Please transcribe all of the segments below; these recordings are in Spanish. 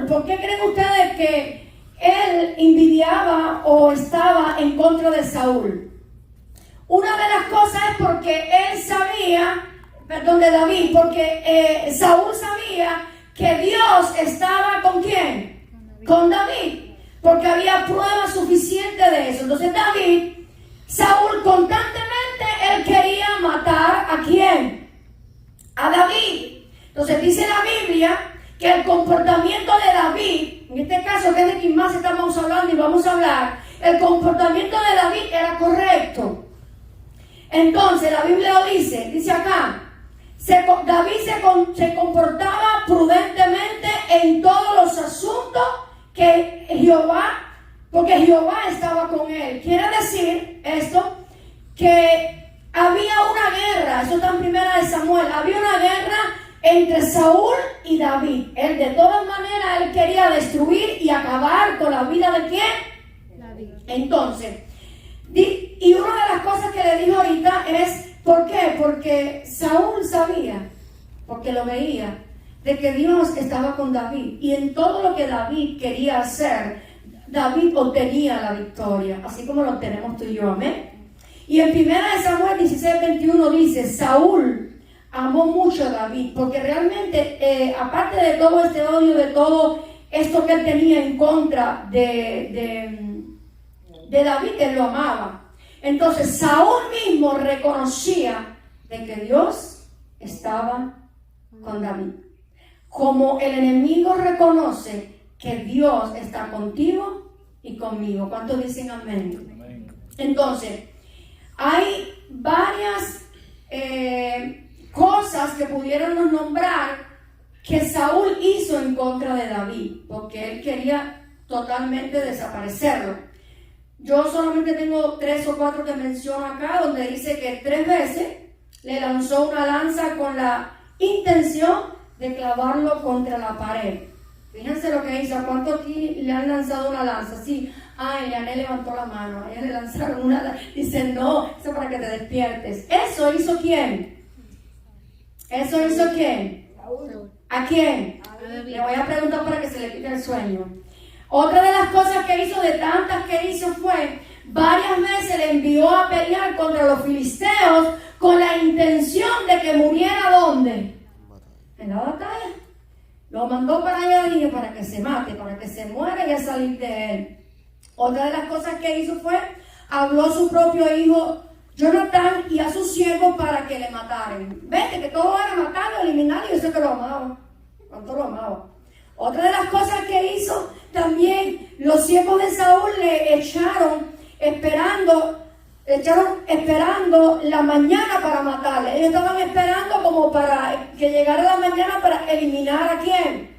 Saúl, ¿por qué creen ustedes que él envidiaba o estaba en contra de Saúl? Una de las cosas es porque él sabía, de David, porque Saúl sabía que Dios estaba ¿con quién? Con David, porque había pruebas suficientes de eso. Entonces Saúl constantemente él quería matar ¿a quién? A David. Entonces dice la Biblia que el comportamiento de David, en este caso que es de quien más estamos hablando y vamos a hablar, el comportamiento de David era correcto. Entonces la Biblia lo dice acá, David se comportaba prudentemente en todos los asuntos que porque Jehová estaba con él. Quiere decir esto, que había una guerra, eso está en 1 Samuel, había una guerra entre Saúl y David. Él de todas maneras, él quería destruir y acabar con la vida de ¿quién? David. Entonces, y una de las cosas que le dijo ahorita es, ¿por qué? Porque Saúl sabía, porque lo veía, de que Dios estaba con David. Y en todo lo que David quería hacer, David obtenía la victoria, así como lo tenemos tú y yo, amén. Y en 1 Samuel 16:21 dice, Saúl amó mucho a David, porque realmente, aparte de todo este odio, de todo esto que él tenía en contra de David, él lo amaba. Entonces Saúl mismo reconocía de que Dios estaba con David. Como el enemigo reconoce que Dios está contigo y conmigo. ¿Cuántos dicen amén? Amén. Entonces, hay varias cosas que pudiéramos nombrar que Saúl hizo en contra de David, porque él quería totalmente desaparecerlo. Yo solamente tengo 3 o 4 que menciono acá, donde dice que 3 veces le lanzó una lanza con la intención de clavarlo contra la pared. Fíjense lo que hizo. ¿A cuánto aquí le han lanzado una lanza? Sí. Ay, Leanel levantó la mano. A ella le lanzaron una lanza. Dice, no, eso es para que te despiertes. ¿Eso hizo quién? ¿Eso hizo quién? ¿A quién? Le voy a preguntar para que se le quite el sueño. Otra de las cosas que hizo, de tantas que hizo, fue varias veces le envió a pelear contra los filisteos con la intención de que muriera ¿dónde? En la batalla. Lo mandó para allá y para que se mate, para que se muera y a salir de él. Otra de las cosas que hizo fue, habló a su propio hijo Jonatán y a sus siervos para que le mataran. Vete, que todo era matarlo, eliminarlo, y yo sé que lo amaba. ¿Cuánto lo amaba? Otra de las cosas que hizo, también los siervos de Saúl le echaron esperando la mañana para matarle. Ellos estaban esperando como para que llegara la mañana para eliminar ¿a quién?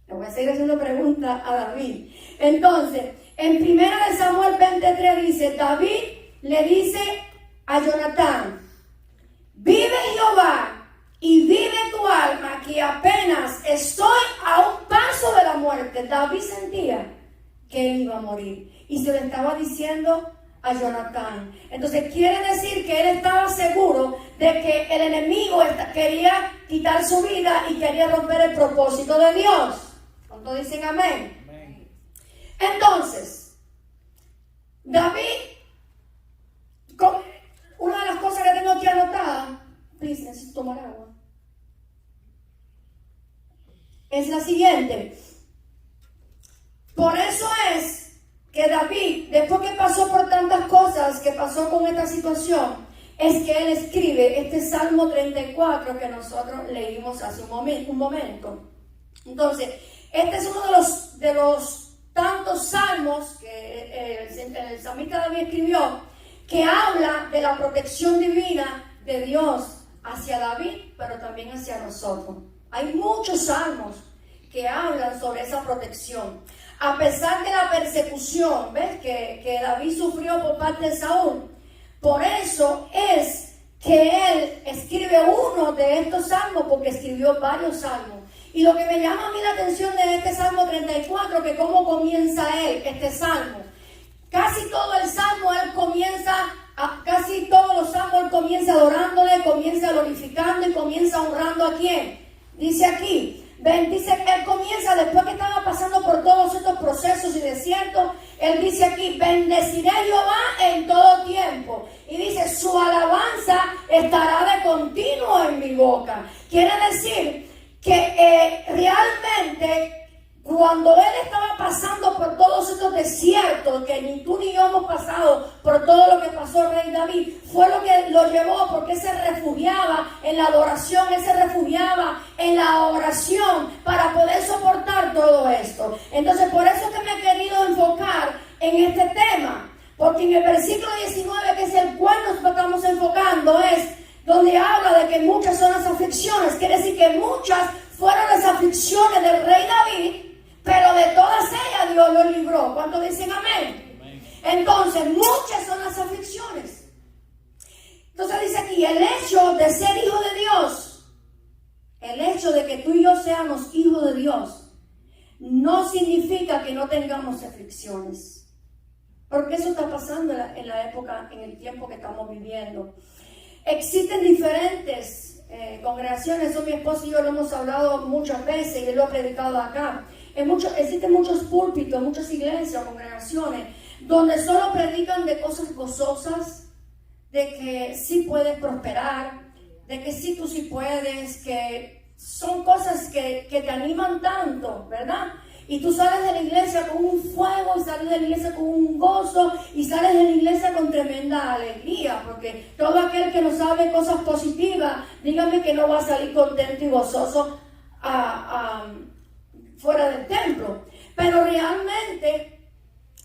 Le voy a seguir haciendo preguntas a David. Entonces, en 1 Samuel 23 dice, David le dice a Jonatán, vive Jehová y vive tu alma, que apenas estoy a un paso de la muerte. David sentía que él iba a morir y se lo estaba diciendo a Jonatán. Entonces quiere decir que él estaba seguro de que el enemigo quería quitar su vida y quería romper el propósito de Dios. ¿Cuántos dicen amén? Amén. Entonces, David, una de las cosas que tengo aquí anotada, necesito tomar agua, es la siguiente. Por eso es que David, después que pasó por tantas cosas, que pasó con esta situación, es que él escribe este Salmo 34 que nosotros leímos hace un momento. Entonces, este es uno de los tantos salmos que el salmista David escribió, que habla de la protección divina de Dios hacia David, pero también hacia nosotros. Hay muchos salmos que hablan sobre esa protección. A pesar de la persecución, ¿ves? Que David sufrió por parte de Saúl. Por eso es que él escribe uno de estos salmos, porque escribió varios salmos. Y lo que me llama a mí la atención de este Salmo 34, que cómo comienza este salmo. Casi todo el salmo él comienza, casi todos los salmos él comienza adorándole, comienza glorificando y comienza honrando ¿a quién? Dice aquí, dice que él comienza, después que estaba pasando por todos estos procesos y desiertos, él dice aquí, bendeciré a Jehová en todo tiempo. Y dice, su alabanza estará de continuo en mi boca. Quiere decir que realmente cuando él estaba pasando por todos estos desiertos, que ni tú ni yo hemos pasado por todo lo que pasó el rey David, fue lo que lo llevó, porque él se refugiaba en la adoración, él se refugiaba en la oración para poder soportar todo esto. Entonces, por eso que me he querido enfocar en este tema, porque en el versículo 19, que es el cual nos estamos enfocando, es donde habla de que muchas son las aflicciones. Quiere decir que muchas fueron las aflicciones del rey David, pero de todas ellas Dios lo libró. ¿Cuántos dicen amén? Amén. Entonces, muchas son las aflicciones. Entonces dice aquí, el hecho de ser hijo de Dios, el hecho de que tú y yo seamos hijos de Dios, no significa que no tengamos aflicciones. Porque eso está pasando en la época, en el tiempo que estamos viviendo. Existen diferentes congregaciones, eso mi esposo y yo lo hemos hablado muchas veces y él lo ha predicado acá. Existen muchos púlpitos, muchas iglesias, congregaciones, donde solo predican de cosas gozosas, de que sí puedes prosperar, de que sí tú sí puedes, que son cosas que te animan tanto, ¿verdad? Y tú sales de la iglesia con un fuego, y sales de la iglesia con un gozo, y sales de la iglesia con tremenda alegría, porque todo aquel que no sabe cosas positivas, dígame que no va a salir contento y gozoso fuera del templo. Pero realmente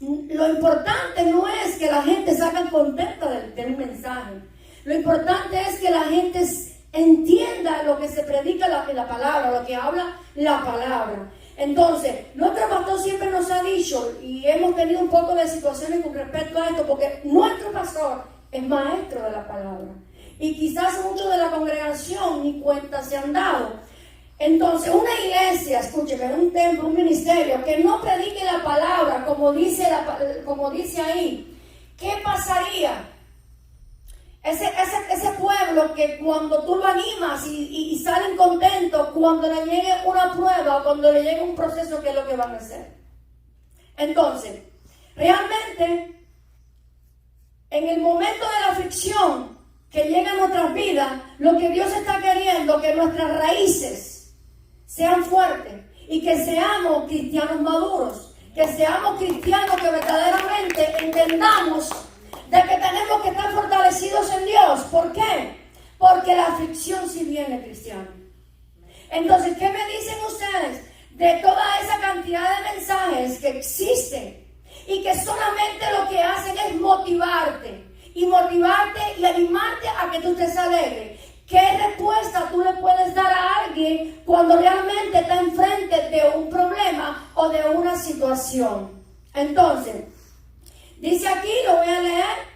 lo importante no es que la gente salga contenta de un mensaje. Lo importante es que la gente entienda lo que se predica en la palabra, lo que habla la palabra. Entonces, nuestro pastor siempre nos ha dicho, y hemos tenido un poco de situaciones con respecto a esto, porque nuestro pastor es maestro de la palabra. Y quizás muchos de la congregación ni cuenta se han dado. Entonces, una iglesia, escúcheme, un templo, un ministerio que no predique la palabra como dice ahí, ¿qué pasaría? Ese pueblo que cuando tú lo animas y salen contentos, cuando le llegue una prueba o cuando le llegue un proceso, ¿qué es lo que van a hacer? Entonces, realmente, en el momento de la aflicción que llega a nuestras vidas, lo que Dios está queriendo, que nuestras raíces sean fuertes y que seamos cristianos maduros, que seamos cristianos que verdaderamente entendamos de que tenemos que estar fortalecidos en Dios. ¿Por qué? Porque la aflicción sí viene, cristiano. Entonces, ¿qué me dicen ustedes de toda esa cantidad de mensajes que existen y que solamente lo que hacen es motivarte y animarte a que tú estés alegre? ¿Qué respuesta tú le puedes dar a alguien cuando realmente está enfrente de un problema o de una situación? Entonces, dice aquí, lo voy a leer,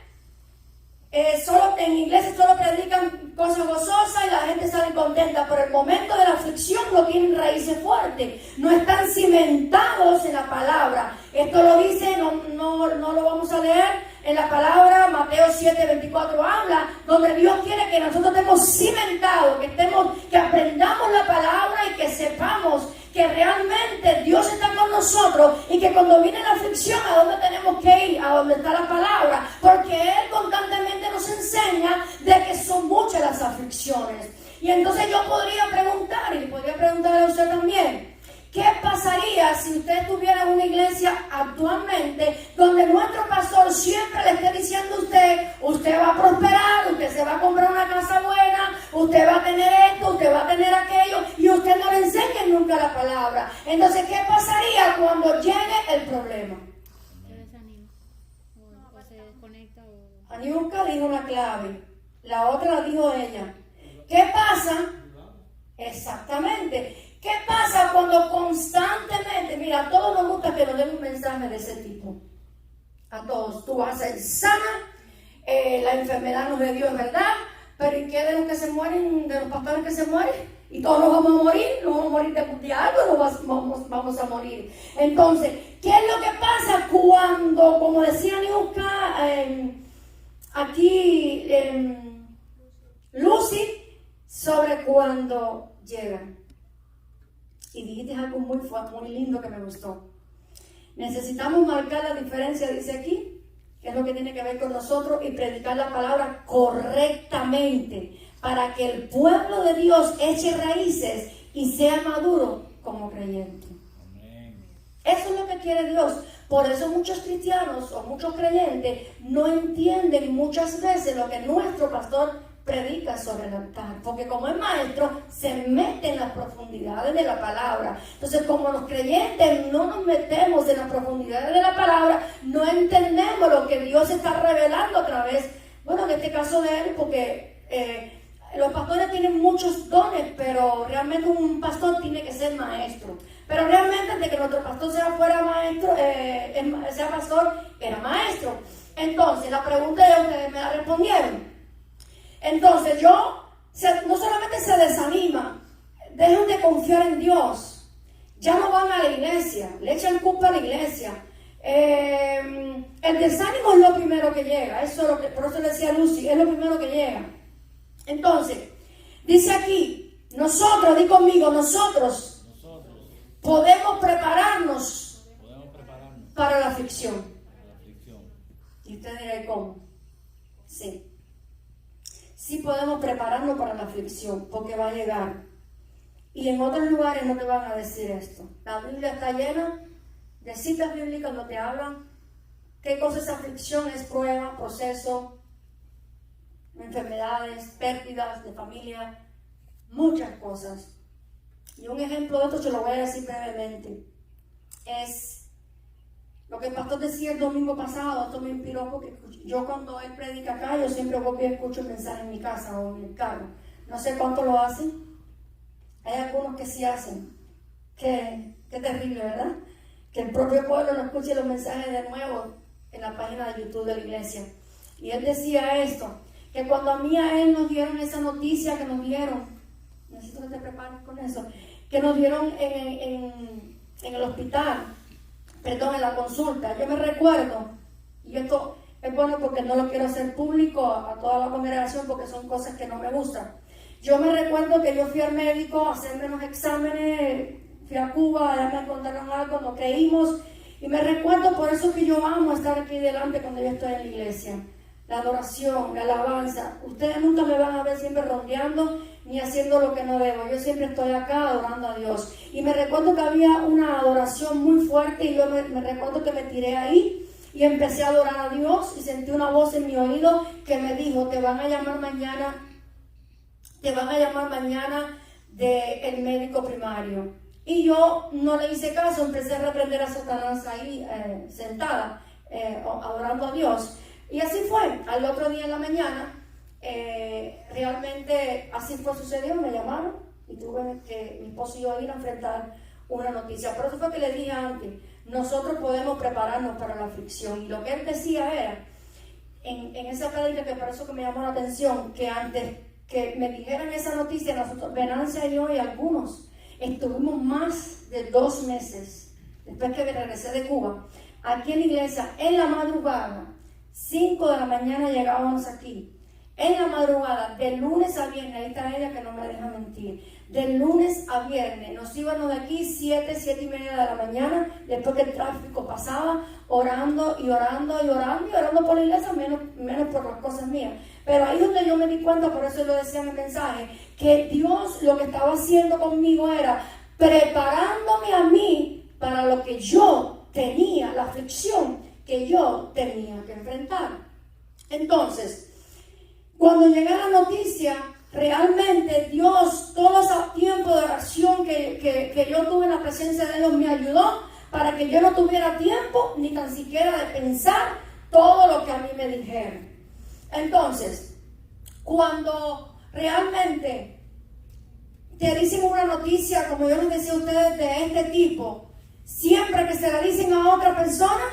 en iglesia solo predican cosas gozosas y la gente sale contenta, pero el momento de la aflicción no tienen raíces fuertes, no están cimentados en la palabra. Esto lo dice, no lo vamos a leer. En la palabra, Mateo 7:24 habla, donde Dios quiere que nosotros estemos cimentados, que aprendamos la palabra y que sepamos que realmente Dios está con nosotros y que cuando viene la aflicción, ¿a dónde tenemos que ir? A donde está la palabra, porque Él constantemente nos enseña de que son muchas las aflicciones. Y entonces yo podría preguntar, y podría preguntarle a usted también, ¿qué pasaría si usted estuviera en una iglesia actualmente donde nuestro pastor siempre le esté diciendo a usted va a prosperar, usted se va a comprar una casa buena, usted va a tener esto, usted va a tener aquello, y usted no le enseña nunca la palabra? Entonces, ¿qué pasaría cuando llegue el problema? Se desanima o se desconecta. Aniuska dijo una clave, la otra la dijo ella. ¿Qué pasa? Exactamente. ¿Qué pasa cuando constantemente, mira, a todos nos gusta que nos den un mensaje de ese tipo? A todos, tú vas a ser sana, la enfermedad no es de Dios, ¿verdad? Pero ¿y qué de los que se mueren, de los pastores que se mueren? Y todos nos vamos a morir de algo, vamos a morir. Entonces, ¿qué es lo que pasa cuando, como decía Niuska, aquí, Lucy, sobre cuando llegan? Y dijiste algo muy lindo que me gustó. Necesitamos marcar la diferencia, dice aquí, que es lo que tiene que ver con nosotros, y predicar la palabra correctamente para que el pueblo de Dios eche raíces y sea maduro como creyente. Amén. Eso es lo que quiere Dios. Por eso muchos cristianos o muchos creyentes no entienden muchas veces lo que nuestro pastor predica sobre el altar, porque como es maestro se mete en las profundidades de la palabra. Entonces, como los creyentes no nos metemos en las profundidades de la palabra, no entendemos lo que Dios está revelando a través, bueno, en este caso de él, porque los pastores tienen muchos dones, pero realmente un pastor tiene que ser maestro. Pero realmente de que nuestro pastor fuera maestro, sea pastor, era maestro. Entonces, la pregunta de ustedes me la respondieron. Entonces, no solamente se desanima, dejan de confiar en Dios. Ya no van a la iglesia, le echan culpa a la iglesia. El desánimo es lo primero que llega. Eso es lo que, por eso le decía Lucy, es lo primero que llega. Entonces, dice aquí, nosotros, di conmigo, nosotros podemos prepararnos para la aflicción. Y usted dirá, ¿cómo? Sí. Sí podemos prepararnos para la aflicción, porque va a llegar. Y en otros lugares no te van a decir esto. La Biblia está llena de citas bíblicas donde te hablan qué cosa es aflicción, es prueba, proceso, enfermedades, pérdidas de familia, muchas cosas. Y un ejemplo de esto se lo voy a decir brevemente. Es lo que el pastor decía el domingo pasado. Esto me inspiró porque yo cuando él predica acá, yo siempre voy y escucho un mensaje en mi casa o en el carro. No sé cuánto lo hacen. Hay algunos que sí hacen. Qué terrible, ¿verdad? Que el propio pueblo no escuche los mensajes de nuevo en la página de YouTube de la iglesia. Y él decía esto, que cuando a mí y a él nos dieron esa noticia que nos dieron, necesito que te prepares con eso, que nos dieron en el hospital, perdón, en la consulta. Yo me recuerdo, y esto es bueno porque no lo quiero hacer público a toda la congregación porque son cosas que no me gustan. Yo me recuerdo que yo fui al médico a hacerme unos exámenes, fui a Cuba, allá me encontraron algo, nos creímos, y me recuerdo, por eso que yo amo estar aquí delante cuando yo estoy en la iglesia. La adoración, la alabanza. Ustedes nunca me van a ver siempre rondeando ni haciendo lo que no debo. Yo siempre estoy acá adorando a Dios. Y me recuerdo que había una adoración muy fuerte y yo me recuerdo que me tiré ahí y empecé a adorar a Dios y sentí una voz en mi oído que me dijo, te van a llamar mañana del médico primario. Y yo no le hice caso, empecé a reprender a Satanás ahí sentada, adorando a Dios. Y así fue, al otro día en la mañana, realmente así sucedió, me llamaron y tuve que mi esposo y yo ir a enfrentar una noticia. Por eso fue que le dije antes, nosotros podemos prepararnos para la aflicción. Y lo que él decía era, en esa prédica, que por eso que me llamó la atención, que antes que me dijeran esa noticia, nosotros, Venancia y yo y algunos, estuvimos más de 2 meses, después que regresé de Cuba, aquí en la iglesia, en la madrugada, 5 de la mañana llegábamos aquí. En la madrugada, de lunes a viernes, ahí está ella que no me deja mentir, de lunes a viernes, nos íbamos de aquí 7 y media de la mañana, después que el tráfico pasaba, orando y orando y orando y orando por la iglesia, menos por las cosas mías. Pero ahí es donde yo me di cuenta, por eso lo decía en el mensaje, que Dios lo que estaba haciendo conmigo era preparándome a mí para lo que yo tenía, la aflicción que yo tenía que enfrentar. Entonces, cuando llega la noticia, realmente Dios, todo ese tiempo de oración que yo tuve en la presencia de Dios, me ayudó para que yo no tuviera tiempo ni tan siquiera de pensar todo lo que a mí me dijeron. Entonces, cuando realmente te dicen una noticia, como yo les decía a ustedes, de este tipo, siempre que se la dicen a otra persona,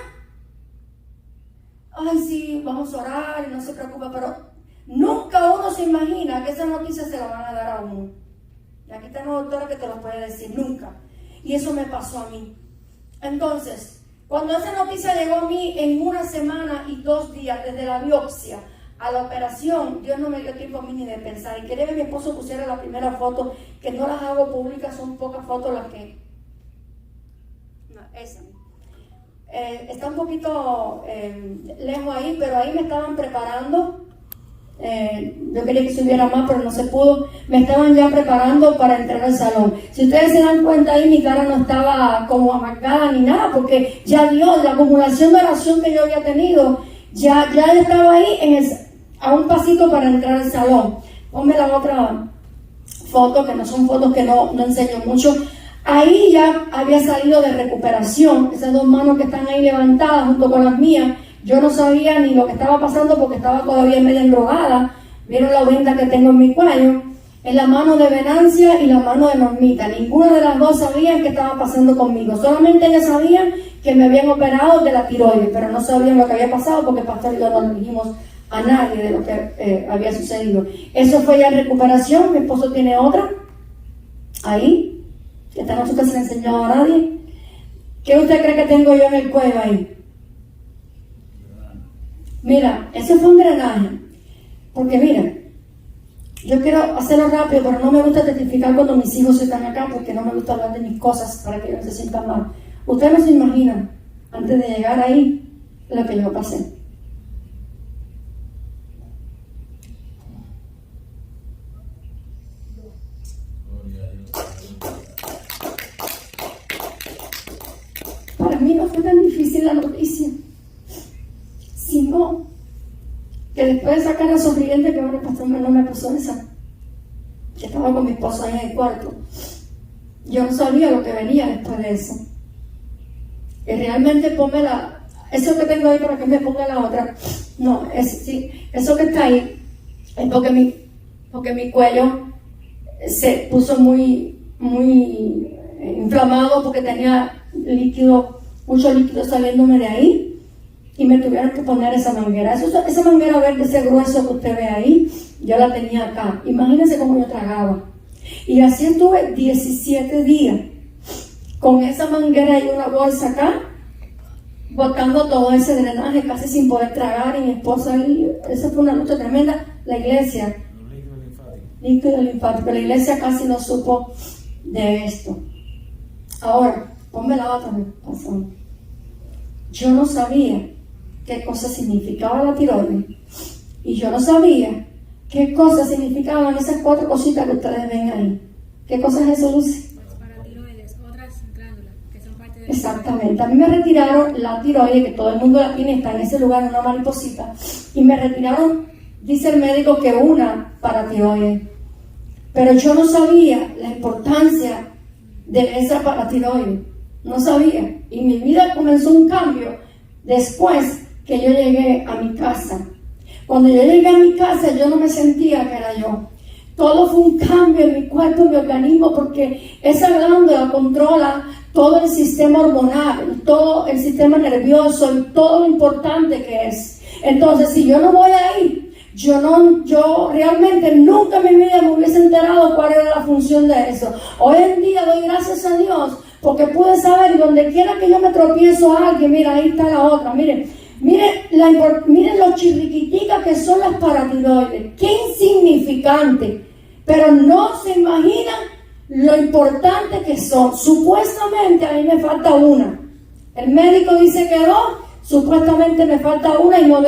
ay sí, vamos a orar y no se preocupa, pero nunca uno se imagina que esa noticia se la van a dar a uno. Y aquí tengo doctora que te lo puede decir, nunca. Y eso me pasó a mí. Entonces, cuando esa noticia llegó a mí en 1 semana y 2 días, desde la biopsia a la operación, Dios no me dio tiempo a mí ni de pensar. Y quería que mi esposo pusiera la primera foto, que no las hago públicas, son pocas fotos las que... No, esa. Está un poquito lejos ahí, pero ahí me estaban preparando. Yo quería que subiera más, pero no se pudo. Me estaban ya preparando para entrar al salón. Si ustedes se dan cuenta ahí, mi cara no estaba como amargada ni nada, porque ya Dios, la acumulación de oración que yo había tenido, ya estaba ahí a un pasito para entrar al salón. Ponme la otra foto, que no son fotos que no enseño mucho. Ahí ya había salido de recuperación, esas dos manos que están ahí levantadas junto con las mías. Yo no sabía ni lo que estaba pasando porque estaba todavía media endrogada. Vieron la venda que tengo en mi cuello, en la mano de Venancia y la mano de Normita. Ninguna de las dos sabían qué estaba pasando conmigo. Solamente ellas sabían que me habían operado de la tiroides, pero no sabían lo que había pasado porque el pastor y yo no le dijimos a nadie de lo que había sucedido. Eso fue ya en recuperación. Mi esposo tiene otra ahí, que esta noche se le enseñó a nadie. ¿Qué usted cree que tengo yo en el cuello ahí? Mira, eso fue un drenaje. Porque mira, yo quiero hacerlo rápido, pero no me gusta testificar cuando mis hijos están acá, porque no me gusta hablar de mis cosas para que ellos no se sientan mal. Ustedes no se imaginan, antes de llegar ahí, lo que yo pasé. Para mí no fue tan difícil la noticia, sino que después de sacar a sonriente, que ahora el pastor no me puso esa, que estaba con mi esposo ahí en el cuarto, yo no sabía lo que venía después de eso. Y realmente ponme eso que tengo ahí para que me ponga la otra. No, eso que está ahí es porque mi cuello se puso muy inflamado, porque tenía mucho líquido saliéndome de ahí. Y me tuvieron que poner esa manguera. Esa manguera verde, ese grueso que usted ve ahí, yo la tenía acá. Imagínense cómo yo tragaba. Y así estuve 17 días con esa manguera y una bolsa acá, botando todo ese drenaje, casi sin poder tragar. Y mi esposa ahí, esa fue una lucha tremenda. La iglesia, líquido linfático, la iglesia casi no supo de esto. Ahora, ponme la otra, pasó. Yo no sabía qué cosa significaba la tiroides, y yo no sabía qué cosas significaban esas 4 cositas que ustedes ven ahí. ¿Qué cosa es eso, Lucy? Pues para tiroides, otras glándulas que son parte de... Exactamente. A mí me retiraron la tiroides, que todo el mundo la tiene, está en ese lugar, en una mariposita, y me retiraron, dice el médico, que una paratiroides. Pero yo no sabía la importancia de esa paratiroides. No sabía. Y mi vida comenzó un cambio después que yo llegué a mi casa. Cuando yo llegué a mi casa, yo no me sentía que era yo. Todo fue un cambio en mi cuerpo, en mi organismo, porque esa glándula controla todo el sistema hormonal, todo el sistema nervioso y todo lo importante que es. Entonces, si yo no voy ahí, yo realmente nunca en mi vida me hubiese enterado cuál era la función de eso. Hoy en día doy gracias a Dios porque pude saber, y donde quiera que yo me tropiezo a alguien, mira, ahí está la otra, miren lo chirriquiticas que son las paratiroides, qué insignificante, pero no se imaginan lo importante que son. Supuestamente a mí me falta una, el médico dice que 2, supuestamente me falta una y no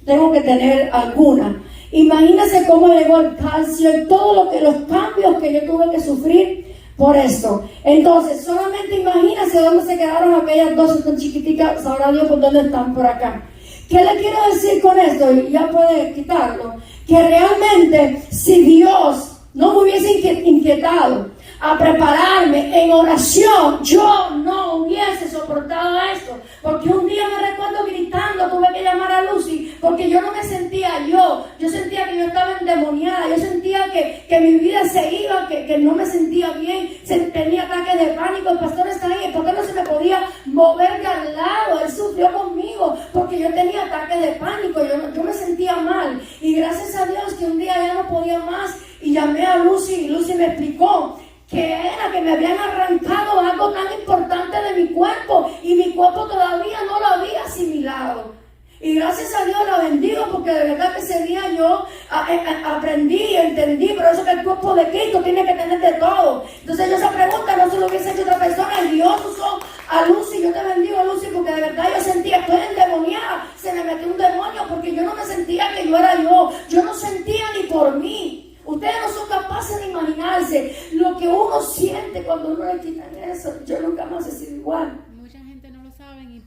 tengo que tener alguna. Imagínense cómo llegó el calcio y todos los cambios que yo tuve que sufrir por esto. Entonces, solamente imagínense dónde se quedaron aquellas 2 tan chiquiticas, sabrá Dios por dónde están, por acá. ¿Qué le quiero decir con esto? Y ya puede quitarlo. Que realmente, si Dios no me hubiese inquietado a prepararme en oración, yo no hubiese soportado esto. Porque un día me recuerdo gritando, tuve que llamar a Lucy, porque yo no me sentía yo sentía que yo estaba endemoniada, yo sentía que mi vida se iba, que no me sentía bien, tenía ataques de pánico. El pastor está ahí, el pastor no se me podía mover de al lado, él sufrió conmigo, porque yo tenía ataques de pánico, yo me sentía mal, y gracias a Dios que un día ya no podía más, y llamé a Lucy, y Lucy me explicó que era que me habían arrancado algo tan importante de mi cuerpo, y mi cuerpo todavía no lo había asimilado. Y gracias a Dios la bendigo, porque porque de verdad que ese día yo aprendí, entendí, pero eso que el cuerpo de Cristo tiene que tener de todo. Entonces yo esa pregunta no se lo hubiese hecho otra persona, y Dios usó a Lucy. Yo te bendigo, Lucy, porque de verdad yo sentía, estoy endemoniada, se me metió un demonio, porque yo no me sentía que yo era yo no sentía ni por mí. Ustedes no son capaces de imaginarse lo que uno siente cuando uno le quitan eso. Yo nunca más he sido igual. Mucha gente no lo sabe y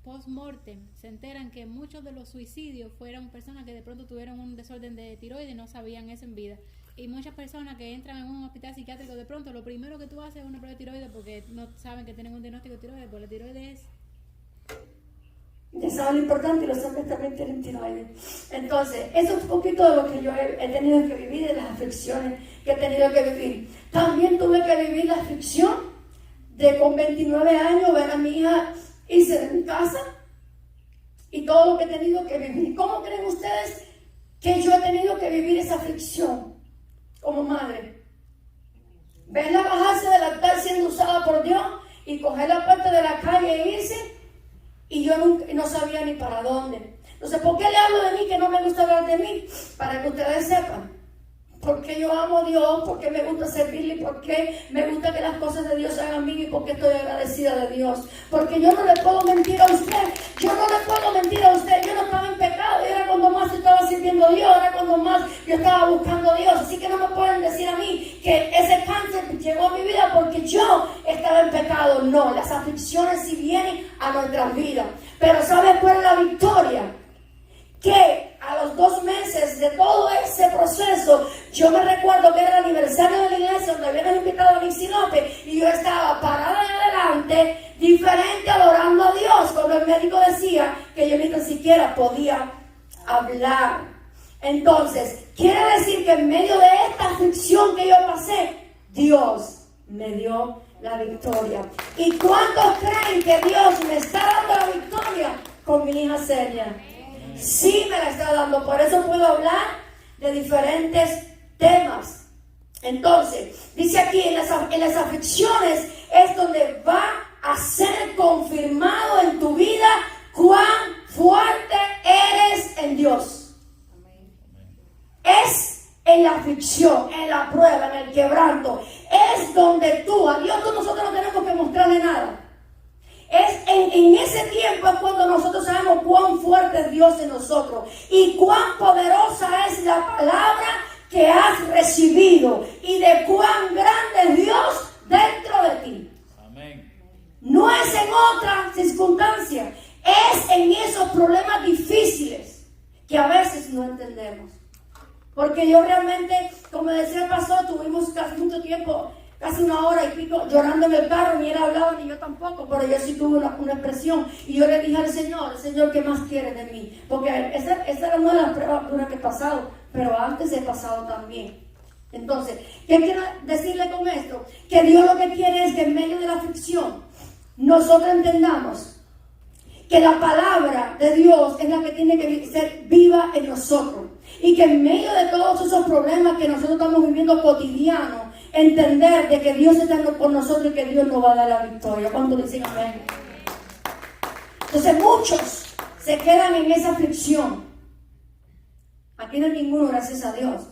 post-mortem se enteran que muchos de los suicidios fueron personas que de pronto tuvieron un desorden de tiroides y no sabían eso en vida. Y muchas personas que entran en un hospital psiquiátrico, de pronto lo primero que tú haces es una prueba de tiroides porque no saben que tienen un diagnóstico de tiroides, porque la tiroides es... Ya saben lo importante, y los hombres también tienen tiroides. Entonces, eso es un poquito de lo que yo he tenido que vivir, de las aflicciones que he tenido que vivir. También tuve que vivir la aflicción de con 29 años ver a mi hija irse de mi casa y todo lo que he tenido que vivir. ¿Cómo creen ustedes que yo he tenido que vivir esa aflicción como madre? Verla bajarse del altar siendo usada por Dios y coger la parte de la calle e irse, y yo no sabía ni para dónde. Entonces, ¿por qué le hablo de mí que no me gusta hablar de mí? Para que ustedes sepan. Porque yo amo a Dios, porque me gusta servirle, porque me gusta que las cosas de Dios se hagan bien, y porque estoy agradecida de Dios. Porque yo no le puedo mentir a usted. Yo no le puedo mentir a usted. Yo no estaba en pecado. Y era cuando más estaba sirviendo a Dios. Era cuando más yo estaba buscando a Dios. Así que no me pueden decir a mí que ese cáncer llegó a mi vida porque yo estaba en pecado. No, las aflicciones sí vienen a nuestras vidas. Pero ¿sabes cuál es la victoria? Que a los 2 meses de todo ese proceso, yo me recuerdo que era el aniversario de la iglesia donde habían invitado a Nixie López, y yo estaba parada ahí adelante, diferente, adorando a Dios, cuando el médico decía que yo ni tan siquiera podía hablar. Entonces, quiere decir que en medio de esta aflicción que yo pasé, Dios me dio la victoria. ¿Y cuántos creen que Dios me está dando la victoria con mi hija Celia? Sí me la está dando, por eso puedo hablar de diferentes temas. Entonces, dice aquí, en las aflicciones es donde va a ser confirmado en tu vida cuán fuerte eres en Dios. Es en la aflicción, en la prueba, en el quebranto, es donde a Dios nosotros no tenemos que mostrarle nada. Es en ese tiempo es cuando nosotros sabemos cuán fuerte es Dios en nosotros y cuán poderosa es la palabra que has recibido y de cuán grande es Dios dentro de ti. Amén. No es en otra circunstancia, es en esos problemas difíciles que a veces no entendemos. Porque yo realmente, como decía el pastor, tuvimos casi mucho tiempo, casi 1 hora y pico, llorando en el carro, ni él hablaba ni yo tampoco, pero yo sí tuve una expresión, y yo le dije al Señor, ¿qué más quiere de mí? Porque esa era una de las pruebas duras que he pasado, pero antes he pasado también. Entonces, ¿qué quiero decirle con esto? Que Dios lo que quiere es que en medio de la aflicción, nosotros entendamos que la palabra de Dios es la que tiene que ser viva en nosotros, y que en medio de todos esos problemas que nosotros estamos viviendo cotidianos, entender de que Dios está con nosotros y que Dios nos va a dar la victoria. ¿Cuánto dicen amén? Entonces muchos se quedan en esa aflicción. Aquí no hay ninguno, gracias a Dios.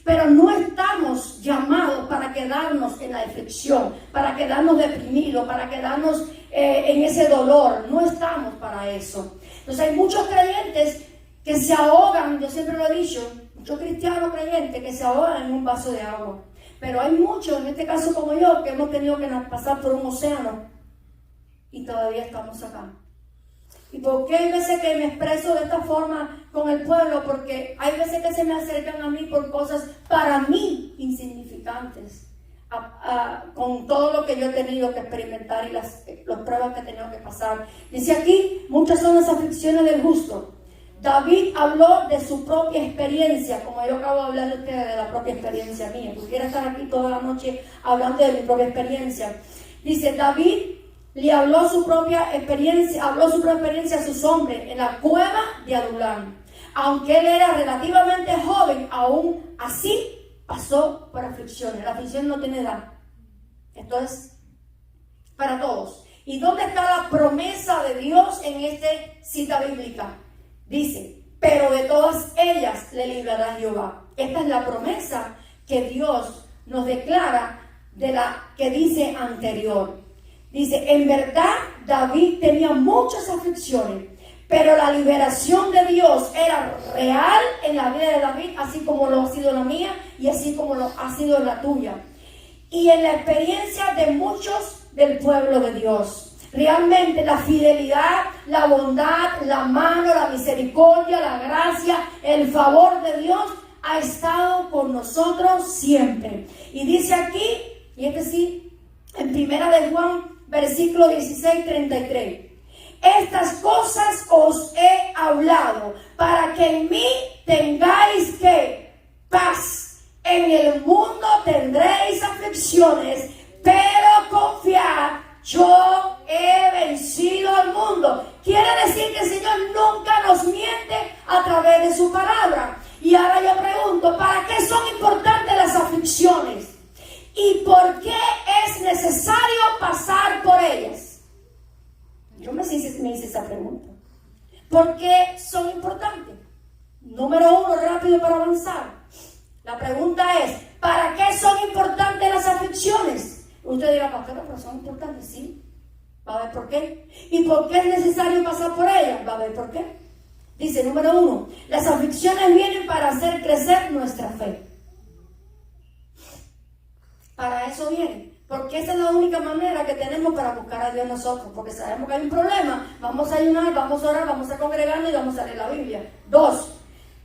Pero no estamos llamados para quedarnos en la aflicción, para quedarnos deprimidos, para quedarnos en ese dolor. No estamos para eso. Entonces hay muchos creyentes que se ahogan, yo siempre lo he dicho, muchos cristianos creyentes que se ahogan en un vaso de agua. Pero hay muchos, en este caso como yo, que hemos tenido que pasar por un océano y todavía estamos acá. ¿Y por qué hay veces que me expreso de esta forma con el pueblo? Porque hay veces que se me acercan a mí por cosas para mí insignificantes, con todo lo que yo he tenido que experimentar y las pruebas que he tenido que pasar. Dice aquí, muchas son las aflicciones del justo. David habló de su propia experiencia, como yo acabo de hablar de ustedes, de la propia experiencia mía. Pudiera estar aquí toda la noche hablando de mi propia experiencia. Dice, David le habló su propia experiencia a sus hombres en la cueva de Adulam. Aunque él era relativamente joven, aún así pasó por aflicciones. La aflicción no tiene edad. Entonces, para todos. ¿Y dónde está la promesa de Dios en esta cita bíblica? Dice, pero de todas ellas le librará Jehová. Esta es la promesa que Dios nos declara de la que dice anterior. Dice, en verdad David tenía muchas aflicciones, pero la liberación de Dios era real en la vida de David, así como lo ha sido la mía y así como lo ha sido en la tuya. Y en la experiencia de muchos del pueblo de Dios. Realmente la fidelidad, la bondad, la mano, la misericordia, la gracia, el favor de Dios ha estado con nosotros siempre. Y dice aquí, y este sí, en Primera de Juan, versículo 16, 33. Estas cosas os he hablado para que en mí tengáis ¿qué? Paz. En el mundo tendréis aflicciones, pero confiad, yo he vencido al mundo. Quiere decir que el Señor nunca nos miente a través de su palabra. Y ahora yo pregunto, ¿para qué son importantes las aflicciones? ¿Y por qué es necesario pasar por ellas? Yo me hice esa pregunta. ¿Por qué son importantes? Número uno, rápido para avanzar. La pregunta es, ¿para qué son importantes las aflicciones? Usted dirá, pastora, pero son importantes, sí. Va a ver por qué. ¿Y por qué es necesario pasar por ellas? Va a ver por qué. Dice, número uno, las aflicciones vienen para hacer crecer nuestra fe. Para eso vienen. Porque esa es la única manera que tenemos para buscar a Dios nosotros. Porque sabemos que hay un problema. Vamos a ayunar, vamos a orar, vamos a congregarnos y vamos a leer la Biblia. Dos,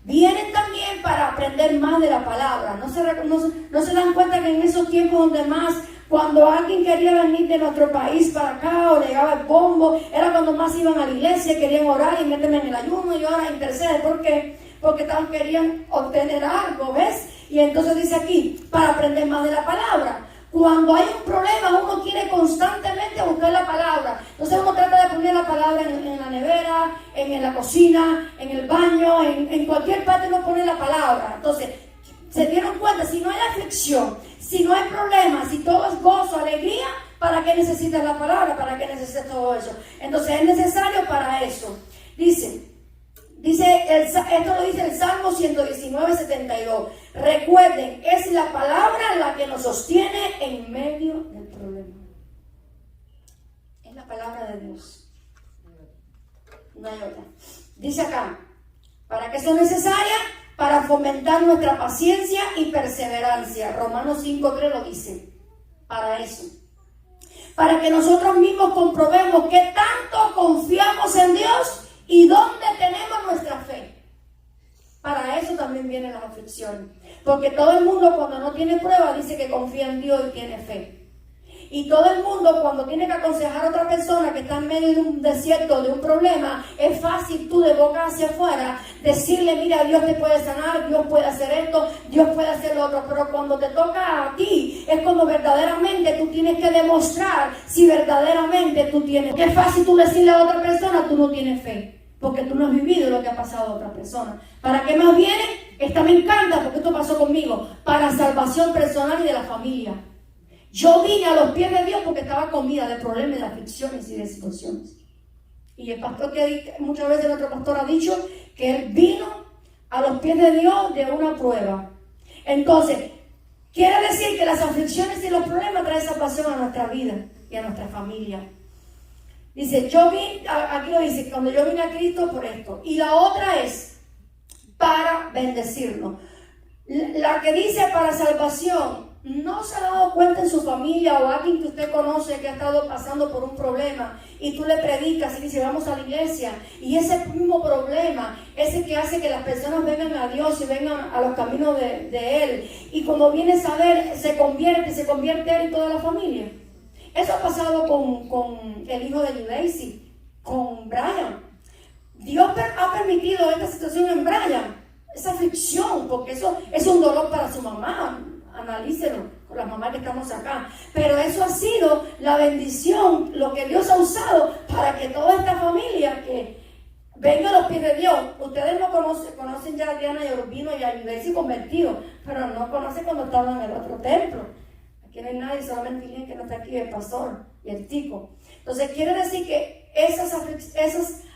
vienen también para aprender más de la palabra. No se dan cuenta que en esos tiempos donde más, cuando alguien quería venir de nuestro país para acá o llegaba el bombo, era cuando más iban a la iglesia, querían orar y meterme en el ayuno y ahora interceder. ¿Por qué? Porque querían obtener algo, ¿ves? Y entonces dice aquí, para aprender más de la palabra. Cuando hay un problema, uno quiere constantemente buscar la palabra. Entonces uno trata de poner la palabra en la nevera, en la cocina, en el baño, en cualquier parte uno pone la palabra. Entonces, se dieron cuenta, si no hay aflicción, si no hay problema, si todo es gozo, alegría, ¿para qué necesitas la palabra? ¿Para qué necesitas todo eso? Entonces es necesario para eso. Esto lo dice el Salmo 119, 72. Recuerden, es la palabra la que nos sostiene en medio del problema. Es la palabra de Dios. No hay otra. Dice acá, ¿para qué son necesarias? Para fomentar nuestra paciencia y perseverancia. Romanos 5:3 lo dice. Para eso. Para que nosotros mismos comprobemos que tanto confiamos en Dios y dónde tenemos nuestra fe. Para eso también vienen las aflicciones. Porque todo el mundo cuando no tiene prueba dice que confía en Dios y tiene fe. Y todo el mundo cuando tiene que aconsejar a otra persona que está en medio de un desierto, de un problema, es fácil tú de boca hacia afuera decirle, mira, Dios te puede sanar, Dios puede hacer esto, Dios puede hacer lo otro. Pero cuando te toca a ti, es cuando verdaderamente tú tienes que demostrar si verdaderamente tú tienes. Es fácil tú decirle a otra persona, tú no tienes fe. Porque tú no has vivido lo que ha pasado a otra persona. ¿Para qué más viene? Esta me encanta porque esto pasó conmigo. Para salvación personal y de la familia. Yo vine a los pies de Dios porque estaba comida de problemas, de aflicciones y de situaciones. Y el pastor muchas veces nuestro pastor ha dicho que él vino a los pies de Dios de una prueba. Entonces, quiere decir que las aflicciones y los problemas traen salvación a nuestra vida y a nuestra familia. Dice, aquí lo dice, cuando yo vine a Cristo por esto. Y la otra es para bendecirnos. La que dice para salvación, no se ha dado cuenta en su familia o alguien que usted conoce que ha estado pasando por un problema y tú le predicas y dice, vamos a la iglesia. Y ese mismo problema, ese que hace que las personas vengan a Dios y vengan a los caminos de Él. Y cuando vienes a ver, se convierte Él y toda la familia. Eso ha pasado con el hijo de Judaisy, con Brian. Dios ha permitido esta situación en Brian, esa aflicción, porque eso es un dolor para su mamá. Analícelo con las mamás que estamos acá. Pero eso ha sido la bendición, lo que Dios ha usado para que toda esta familia que venga a los pies de Dios. Ustedes no conocen ya a Diana y Urbino y a Judaisy convertidos, pero no conocen cuando estaban en el otro templo. Aquí no hay nadie, solamente alguien que no está aquí, el pastor y el tico. Entonces quiere decir que esas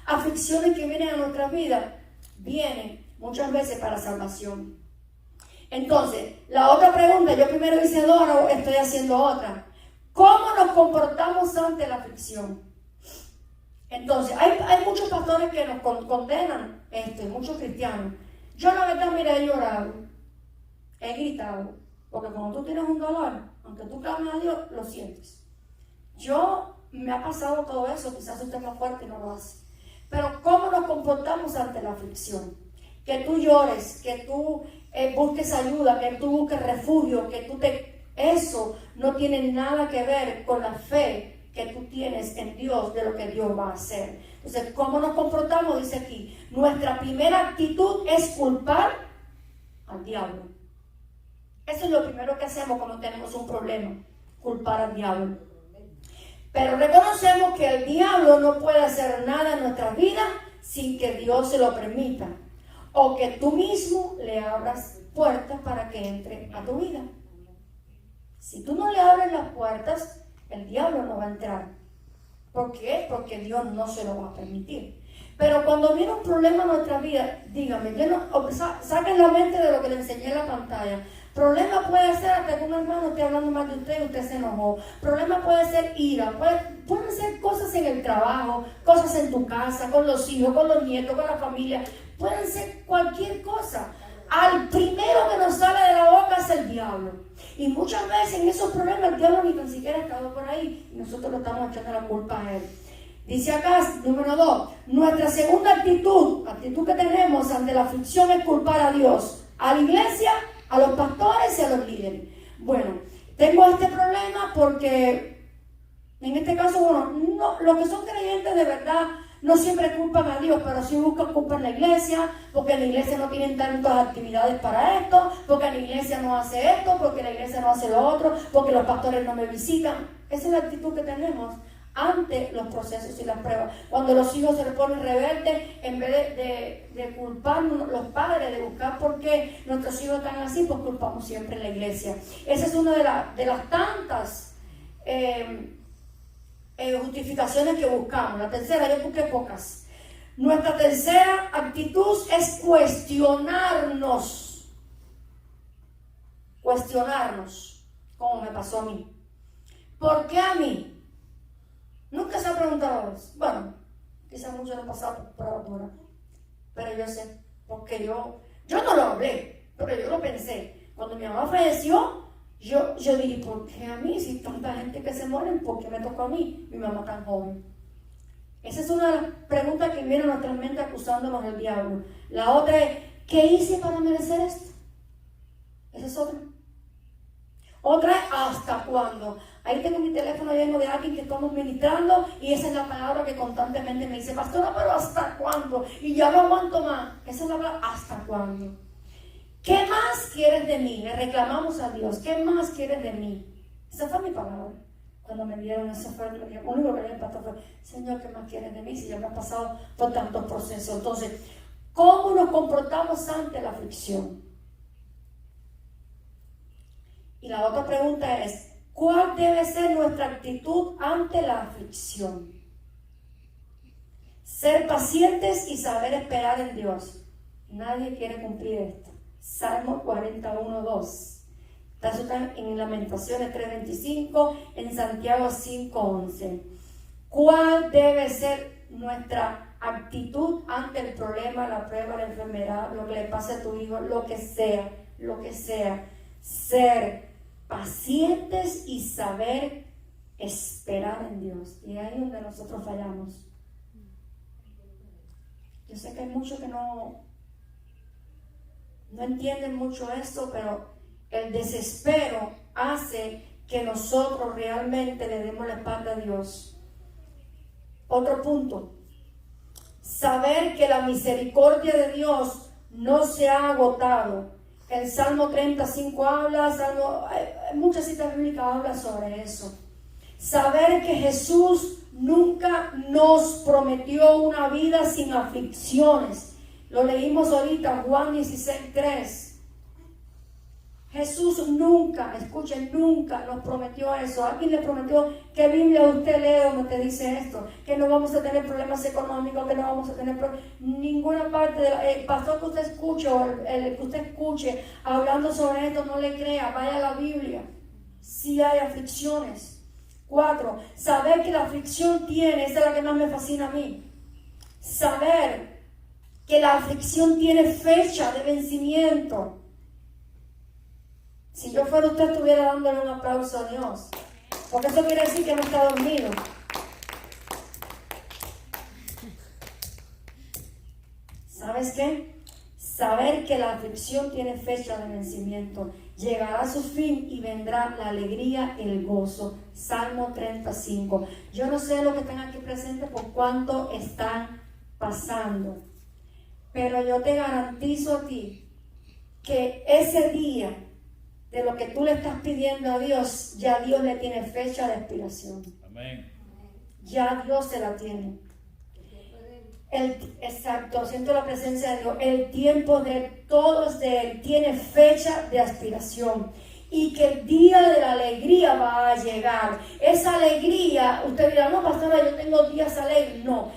aflicciones que vienen a nuestra vida vienen muchas veces para salvación. Entonces, la otra pregunta, yo primero hice dos, ahora estoy haciendo otra. ¿Cómo nos comportamos ante la aflicción? Entonces, hay muchos pastores que nos condenan esto, muchos cristianos. Yo la verdad, mira, he llorado, he gritado, porque cuando tú tienes un dolor, aunque tú clames a Dios, lo sientes. Yo me ha pasado todo eso, quizás usted es más fuerte y no lo hace. Pero ¿cómo nos comportamos ante la aflicción? Que tú llores, que tú busques ayuda, que tú busques refugio, eso no tiene nada que ver con la fe que tú tienes en Dios, de lo que Dios va a hacer. Entonces, ¿cómo nos comportamos? Dice aquí, nuestra primera actitud es culpar al diablo. Eso es lo primero que hacemos cuando tenemos un problema, culpar al diablo. Pero reconocemos que el diablo no puede hacer nada en nuestra vida sin que Dios se lo permita, o que tú mismo le abras puertas para que entre a tu vida. Si tú no le abres las puertas, el diablo no va a entrar. ¿Por qué? Porque Dios no se lo va a permitir. Pero cuando viene un problema en nuestra vida, dígame, saquen la mente de lo que le enseñé en la pantalla. Problema puede ser hasta que un hermano esté hablando mal de usted y usted se enojó. Problema puede ser ira, pueden ser cosas en el trabajo, cosas en tu casa, con los hijos, con los nietos, con la familia. Pueden ser cualquier cosa. Al primero que nos sale de la boca es el diablo. Y muchas veces en esos problemas el diablo ni tan siquiera ha estado por ahí y nosotros le estamos echando la culpa a él. Dice acá, número 2, nuestra segunda actitud que tenemos ante la aflicción es culpar a Dios, a la iglesia, a los pastores y a los líderes. Bueno, tengo este problema porque en este caso, bueno, los que son creyentes de verdad no siempre culpan a Dios, pero sí buscan culpa en la iglesia, porque en la iglesia no tienen tantas actividades para esto, porque en la iglesia no hace esto, porque la iglesia no hace lo otro, porque los pastores no me visitan. Esa es la actitud que tenemos ante los procesos y las pruebas. Cuando los hijos se ponen rebeldes, en vez de culparnos los padres, de buscar por qué nuestros hijos están así, pues culpamos siempre en la iglesia. Esa es una de las tantas justificaciones que buscamos. La tercera, yo busqué pocas. Nuestra tercera actitud es cuestionarnos, como me pasó a mí. ¿Por qué a mí? Nunca se ha preguntado eso. Bueno, quizás muchos han pasado por pruebas duras, pero yo sé, porque yo no lo hablé, pero yo lo pensé. Cuando mi mamá falleció, yo dije, ¿por qué a mí? Si tanta gente que se muere, ¿por qué me tocó a mí? Mi mamá tan joven. Esa es una de las preguntas que viene a nuestra mente acusándonos del diablo. La otra es, ¿qué hice para merecer esto? Esa es otra. Otra es, ¿hasta cuándo? Ahí tengo mi teléfono lleno de alguien que estamos ministrando y esa es la palabra que constantemente me dice, pastora, pero ¿hasta cuándo? Y ya no aguanto más. Esa es la palabra, ¿hasta cuándo? ¿Qué más quieres de mí? Le reclamamos a Dios, ¿qué más quieres de mí? Esa fue mi palabra. Cuando me dieron esa oferta, lo único que le pasó fue, Señor, ¿qué más quieres de mí? Si ya me ha pasado por tantos procesos. Entonces, ¿cómo nos comportamos ante la aflicción? Y la otra pregunta es, ¿cuál debe ser nuestra actitud ante la aflicción? Ser pacientes y saber esperar en Dios. Nadie quiere cumplir esto. Salmo 41:2. Está en Lamentaciones 3:25, en Santiago 5:11. ¿Cuál debe ser nuestra actitud ante el problema, la prueba, la enfermedad, lo que le pase a tu hijo, lo que sea? Ser pacientes y saber esperar en Dios. Y ahí es donde nosotros fallamos. Yo sé que hay muchos que no entienden mucho esto, pero el desespero hace que nosotros realmente le demos la espalda a Dios. Otro punto, saber que la misericordia de Dios no se ha agotado. El Salmo 35 habla, muchas citas bíblicas hablan sobre eso. Saber que Jesús nunca nos prometió una vida sin aflicciones. Lo leímos ahorita, Juan 16:3. Jesús nunca, escuchen, nunca nos prometió eso. ¿Alguien le prometió qué Biblia usted lee donde te dice esto? Que no vamos a tener problemas económicos, que no vamos a tener ninguna parte del pastor que usted escuche o el que usted escuche hablando sobre esto, no le crea, vaya a la Biblia. Sí hay aflicciones. 4, saber que la aflicción tiene, esta es la que más me fascina a mí. Saber que la aflicción tiene fecha de vencimiento. Si yo fuera usted, estuviera dándole un aplauso a Dios. Porque eso quiere decir que no está dormido. ¿Sabes qué? Saber que la aflicción tiene fecha de vencimiento. Llegará a su fin y vendrá la alegría, el gozo. Salmo 35. Yo no sé lo que están aquí presentes por cuánto están pasando. Pero yo te garantizo a ti que ese día de lo que tú le estás pidiendo a Dios, ya Dios le tiene fecha de expiración. Amén. Ya Dios se la tiene. Exacto, siento la presencia de Dios. El tiempo de todos de Él tiene fecha de expiración. Y que el día de la alegría va a llegar. Esa alegría, usted dirá, no, pastora, yo tengo días alegres. No,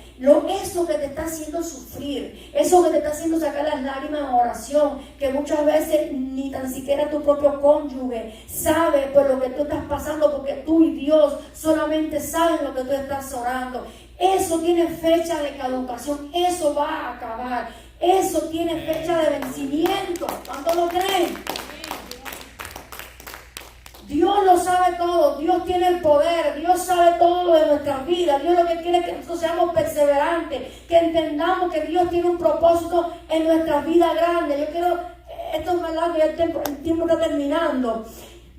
eso que te está haciendo sufrir, eso que te está haciendo sacar las lágrimas en oración, que muchas veces ni tan siquiera tu propio cónyuge sabe por lo que tú estás pasando, porque tú y Dios solamente saben lo que tú estás orando. Eso tiene fecha de caducación, eso va a acabar, eso tiene fecha de vencimiento. ¿Cuántos lo creen? Dios lo sabe todo, Dios tiene el poder, Dios sabe todo lo de nuestras vidas. Dios lo que quiere es que nosotros seamos perseverantes, que entendamos que Dios tiene un propósito en nuestras vidas grandes. Yo quiero, esto es más largo, ya el tiempo está terminando.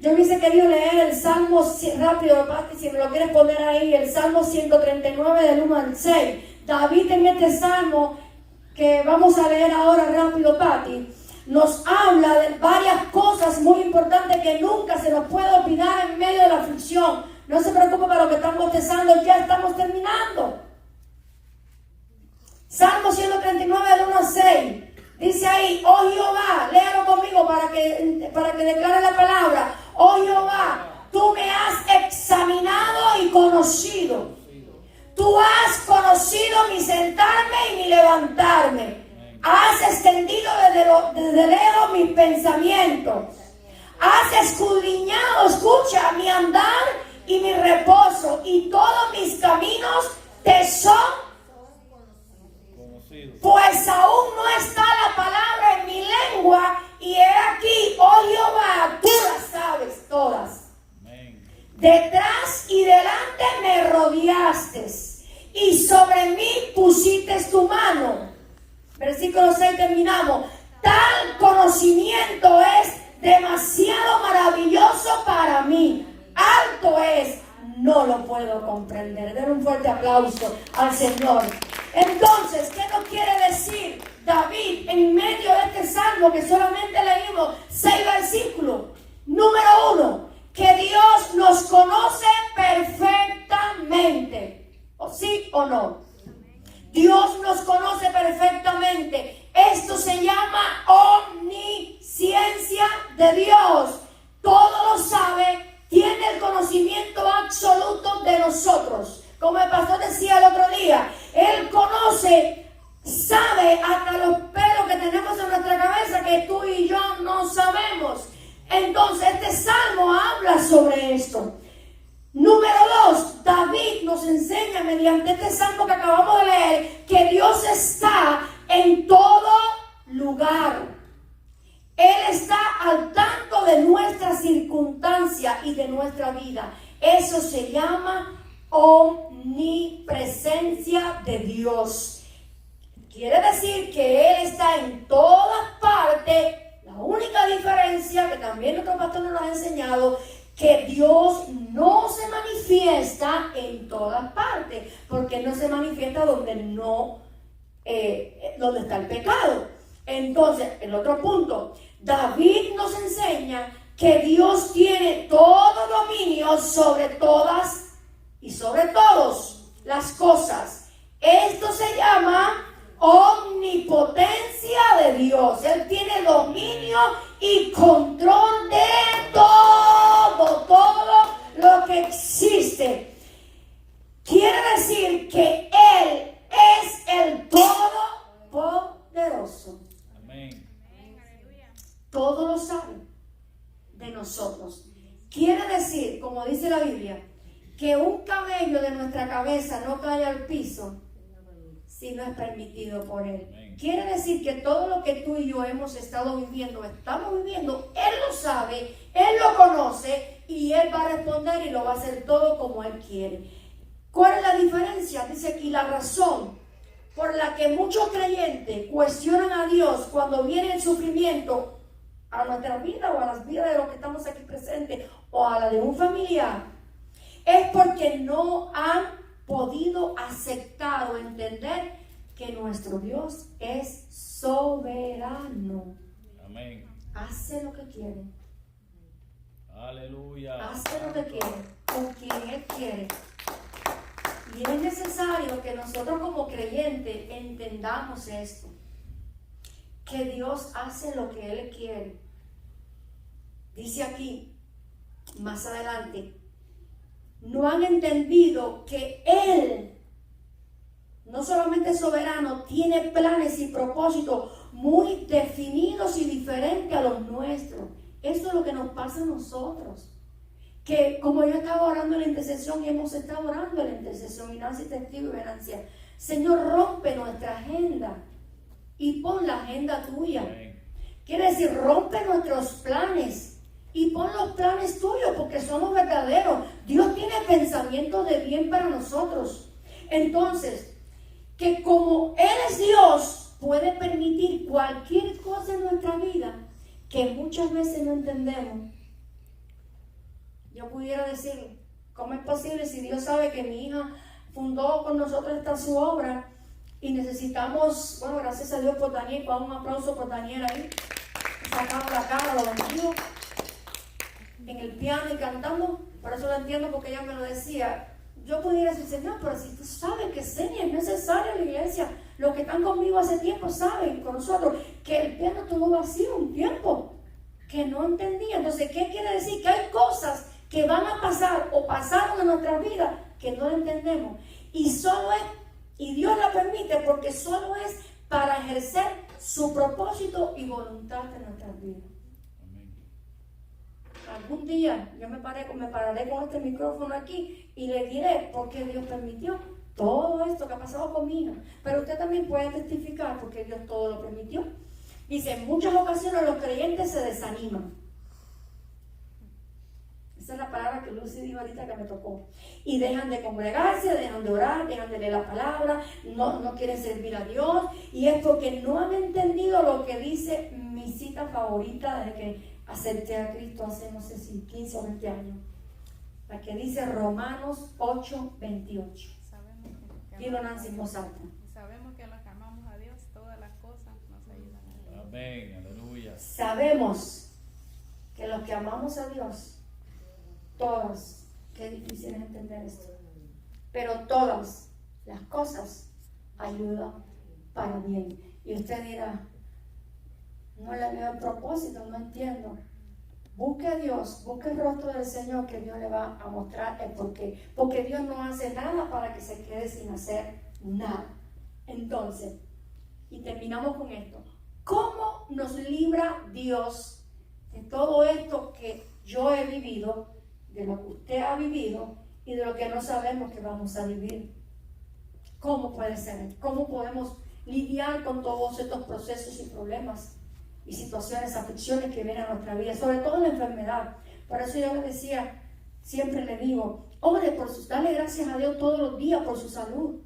Yo hubiese querido leer el Salmo rápido, Pati, si me lo quieres poner ahí, el Salmo 139 del 1 al 6. David en este Salmo, que vamos a leer ahora rápido, Pati, nos habla de varias cosas muy importantes que nunca se nos puede olvidar en medio de la aflicción. No se preocupe para lo que están bostezando, ya estamos terminando. Salmo 139 del 1 al 6. Dice ahí, oh Jehová, léalo conmigo para que declare la palabra. Oh Jehová, tú me has examinado y conocido. Tú has conocido mi sentarme y mi levantarme. Has extendido desde lejos mis pensamientos. Has escudriñado, escucha, mi andar y mi reposo, y todos mis caminos te son conocidos. Pues aún no está la palabra en mi lengua, y he aquí, oh Jehová, tú las sabes todas. Amén. Detrás y delante me rodeaste, y sobre mí pusiste tu mano. Versículo 6 terminamos. Tal conocimiento es demasiado maravilloso para mí. Alto es, no lo puedo comprender. Den un fuerte aplauso al Señor. Entonces, ¿qué nos quiere decir David en medio de este salmo que solamente leímos 6 versículos? Número 1, que Dios nos conoce perfectamente. ¿O sí o no? Dios nos conoce perfectamente. Esto se llama omnisciencia de Dios. Todo lo sabe, tiene el conocimiento absoluto de nosotros. Como el pastor decía el otro día, Él conoce, sabe hasta los pelos que tenemos en nuestra cabeza que tú y yo no sabemos. Entonces este salmo habla sobre esto. Número 2, David nos enseña mediante este salmo que acabamos de leer que Dios está en todo lugar. Él está al tanto de nuestra circunstancia y de nuestra vida. Eso se llama omnipresencia de Dios. Quiere decir que Él está en todas partes. La única diferencia, que también nuestro pastor nos ha enseñado, que Dios no se manifiesta en todas partes, porque no se manifiesta donde está el pecado. Entonces, el otro punto, David nos enseña que Dios tiene todo dominio sobre todas y sobre todos las cosas. Esto se llama omnipotencia de Dios. Él tiene dominio y control de todo lo que existe. Quiere decir que Él es el Todopoderoso. Amén. Todo lo sabe de nosotros. Quiere decir, como dice la Biblia, que un cabello de nuestra cabeza no cae al piso si no es permitido por Él. Amén. Quiere decir que todo lo que tú y yo hemos estado viviendo, estamos viviendo, Él lo sabe, Él lo conoce y Él va a responder y lo va a hacer todo como Él quiere. ¿Cuál es la diferencia? Dice aquí la razón por la que muchos creyentes cuestionan a Dios cuando viene el sufrimiento a nuestra vida o a las vidas de los que estamos aquí presentes o a la de un familiar, es porque no han podido aceptar o entender que nuestro Dios es soberano. Amén. Hace lo que quiere, Aleluya. hace lo que quiere, con quien Él quiere. Y es necesario que nosotros como creyentes entendamos esto, que Dios hace lo que Él quiere. Dice aquí, más adelante, no han entendido que Él, no solamente es soberano, tiene planes y propósitos muy definidos y diferentes a los nuestros. Eso es lo que nos pasa a nosotros. Que como yo estaba orando en la intercesión y hemos estado orando en la intercesión, y Nancy testigo y Venancia, Señor, rompe nuestra agenda y pon la agenda tuya. Amén. Quiere decir, rompe nuestros planes y pon los planes tuyos porque son los verdaderos. Dios tiene pensamientos de bien para nosotros. Entonces, que como Él es Dios, puede permitir cualquier cosa en nuestra vida que muchas veces no entendemos. Yo pudiera decir, ¿cómo es posible si Dios sabe que mi hija fundó con nosotros esta su obra y necesitamos, bueno, gracias a Dios por Daniel, un aplauso por Daniel ahí, sacando la cara, lo bendigo, en el piano y cantando? Por eso lo entiendo, porque ella me lo decía. Yo pudiera decir, Señor, pero si tú sabes que Senia es necesaria en la iglesia, los que están conmigo hace tiempo saben con nosotros que el piano estuvo vacío un tiempo, que no entendía. Entonces, ¿qué quiere decir? Que hay cosas que van a pasar o pasaron en nuestra vida que no entendemos. Y solo es, y Dios la permite porque solo es para ejercer su propósito y voluntad en nuestras vidas. Amén. Algún día yo me pararé con este micrófono aquí y le diré por qué Dios permitió todo esto que ha pasado con mi hija. Pero usted también puede testificar porque Dios todo lo permitió. Dice, en muchas ocasiones los creyentes se desaniman. Esa es la palabra que Lucy dijo ahorita que me tocó. Y dejan de congregarse, dejan de orar, dejan de leer la palabra, no quieren servir a Dios. Y es porque no han entendido lo que dice mi cita favorita desde que acepté a Cristo hace no sé si 15 o 20 años. La que dice Romanos 8:28. Dilo, Nancy, en voz alta. Sabemos que los que amamos a Dios, todas las cosas nos ayudan a Dios. Amén. Aleluya. Sabemos que los que amamos a Dios, todas, qué difícil es entender esto, pero todas las cosas ayudan para bien. Y usted dirá, no le veo el propósito, no entiendo. Busque a Dios, busque el rostro del Señor, que Dios le va a mostrar el porqué. Porque Dios no hace nada para que se quede sin hacer nada. Entonces, y terminamos con esto. ¿Cómo nos libra Dios de todo esto que yo he vivido, de lo que usted ha vivido y de lo que no sabemos que vamos a vivir? ¿Cómo puede ser? ¿Cómo podemos lidiar con todos estos procesos y problemas y situaciones, aflicciones que vienen a nuestra vida, sobre todo la enfermedad? Por eso yo le decía, siempre le digo, ore dale gracias a Dios todos los días por su salud.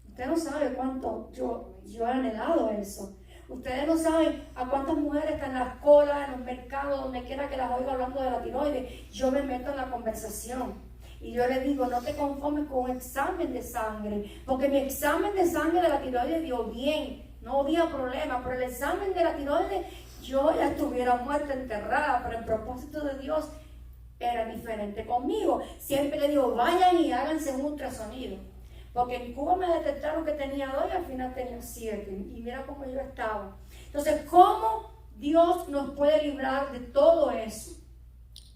Usted no sabe cuánto yo he anhelado eso. Ustedes no saben a cuántas mujeres están en las colas, en los mercados, donde quiera que las oiga hablando de la tiroides. Yo me meto en la conversación y yo les digo, no te conformes con un examen de sangre, porque mi examen de sangre de la tiroides dio bien, no había problema, pero el examen de la tiroides yo ya estuviera muerta, enterrada, pero el propósito de Dios era diferente conmigo. Siempre le digo, vayan y háganse un ultrasonido, Porque en Cuba me detectaron que tenía 2 y al final tenía 7. Y mira cómo yo estaba. Entonces, ¿cómo Dios nos puede librar de todo eso?